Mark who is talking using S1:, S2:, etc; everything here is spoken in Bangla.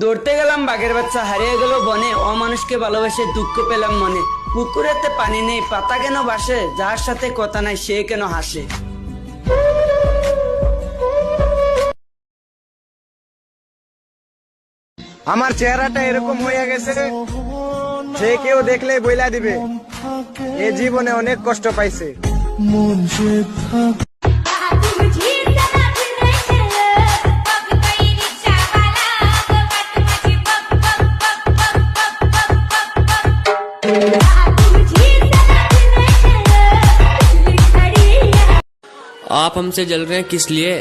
S1: দৌড়তে গেলাম বাঘের বাচ্চা হারিয়ে গেল বনে, অমানুষকে ভালোবেসে দুঃখ পেলাম মনে। পুকুরেতে পানি নেই, পাতা কেন ভাসে, যার সাথে কথা নাই সে কেন হাসে।
S2: আমার চেহারাটা এরকম হয়ে গেছে, যে কেউ দেখলেই বইলা দিবে এ জীবনে অনেক কষ্ট পাইছে।
S3: आप हमसे जल रहे हैं किस लिए?